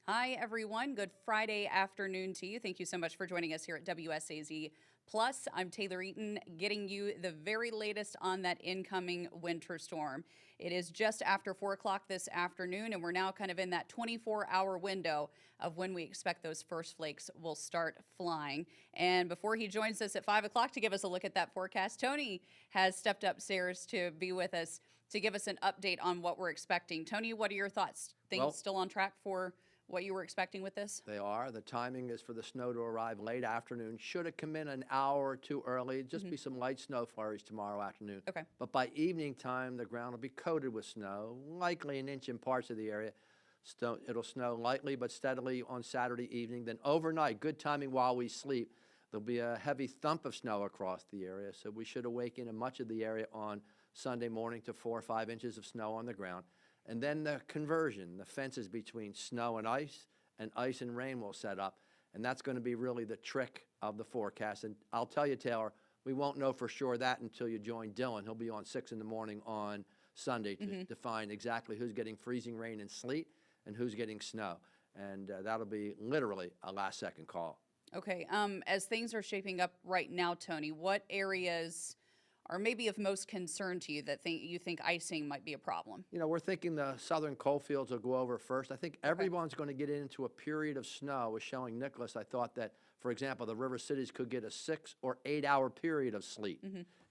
Hi, everyone. Good Friday afternoon to you. Thank you so much for joining us here at WSAZ Plus. I'm Taylor Eaton, getting you the very latest on that incoming winter storm. It is just after 4 o'clock this afternoon, and we're now kind of in that 24-hour window of when we expect those first flakes will start flying. And before he joins us at 5 o'clock to give us a look at that forecast, Tony has stepped upstairs to be with us to give us an update on what we're expecting. Tony, what are your thoughts? Things still on track for what you were expecting with this? They are. The timing is for the snow to arrive late afternoon. Should it come in an hour or two early, just be some light snow flurries tomorrow afternoon. Okay. But by evening time, the ground will be coated with snow, likely an inch in parts of the area. It'll snow lightly but steadily on Saturday evening. Then overnight, good timing while we sleep, there'll be a heavy thump of snow across the area. So we should awaken in much of the area on Sunday morning to 4 or 5 inches of snow on the ground. And then the conversion, the fences between snow and ice and rain will set up. And that's going to be really the trick of the forecast. And I'll tell you, Taylor, we won't know for sure that until you join Dylan. He'll be on 6 in the morning on Sunday to define exactly who's getting freezing rain and sleet and who's getting snow. And that'll be literally a last-second call. Okay. As things are shaping up right now, Tony, what areas are maybe of most concern to you that you think icing might be a problem? You know, we're thinking the southern coal fields will go over first. I think everyone's going to get into a period of snow. Was showing Nicholas, I thought that, for example, the river cities could get a 6 or 8 hour period of sleet.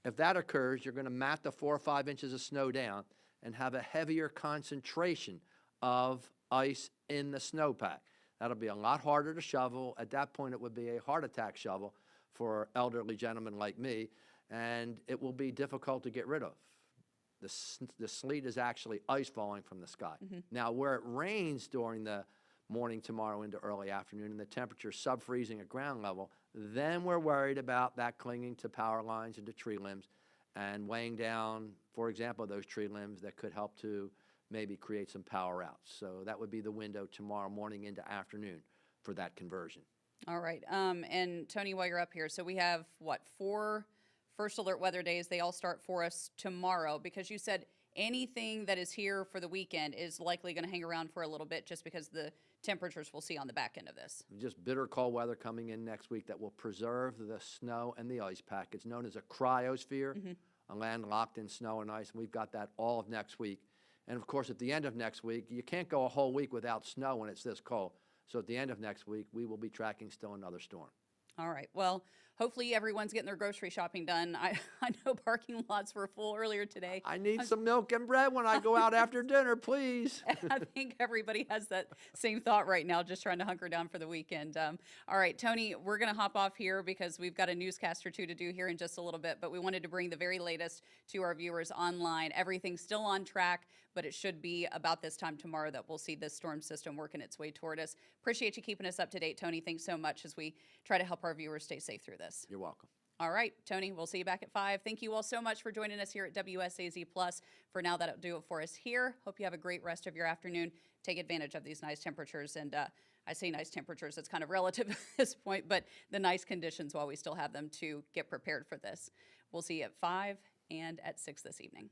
If that occurs, you're going to mat the 4 or 5 inches of snow down and have a heavier concentration of ice in the snowpack. That'll be a lot harder to shovel. At that point, it would be a heart attack shovel for elderly gentlemen like me. And it will be difficult to get rid of. The sleet is actually ice falling from the sky. Now, where it rains during the morning tomorrow into early afternoon and the temperature sub-freezing at ground level, then we're worried about that clinging to power lines and to tree limbs and weighing down, for example, those tree limbs that could help to maybe create some power outs. So that would be the window tomorrow morning into afternoon for that conversion. All right. And Tony, while you're up here, so we have, what, 4 first alert weather days. They all start for us tomorrow, because you said anything that is here for the weekend is likely going to hang around for a little bit just because the temperatures we'll see on the back end of this. Just bitter cold weather coming in next week that will preserve the snow and the ice pack. It's known as a cryosphere, a land locked in snow and ice, and we've got that all of next week. And of course, at the end of next week, you can't go a whole week without snow when it's this cold. So at the end of next week, we will be tracking still another storm. All right. Well, hopefully everyone's getting their grocery shopping done. I know parking lots were full earlier today. I need some milk and bread when I go out after dinner, please. I think everybody has that same thought right now, just trying to hunker down for the weekend. All right, Tony, we're going to hop off here because we've got a newscast or two to do here in just a little bit, but we wanted to bring the very latest to our viewers online. Everything's still on track, but it should be about this time tomorrow that we'll see this storm system working its way toward us. Appreciate you keeping us up to date, Tony. Thanks so much as we try to help our viewers stay safe through this. You're welcome. All right, Tony, we'll see you back at 5. Thank you all so much for joining us here at WSAZ Plus. For now, that'll do it for us here. Hope you have a great rest of your afternoon. Take advantage of these nice temperatures. And I say nice temperatures, it's kind of relative at this point, but the nice conditions while we still have them to get prepared for this. We'll see you at 5 and at 6 this evening.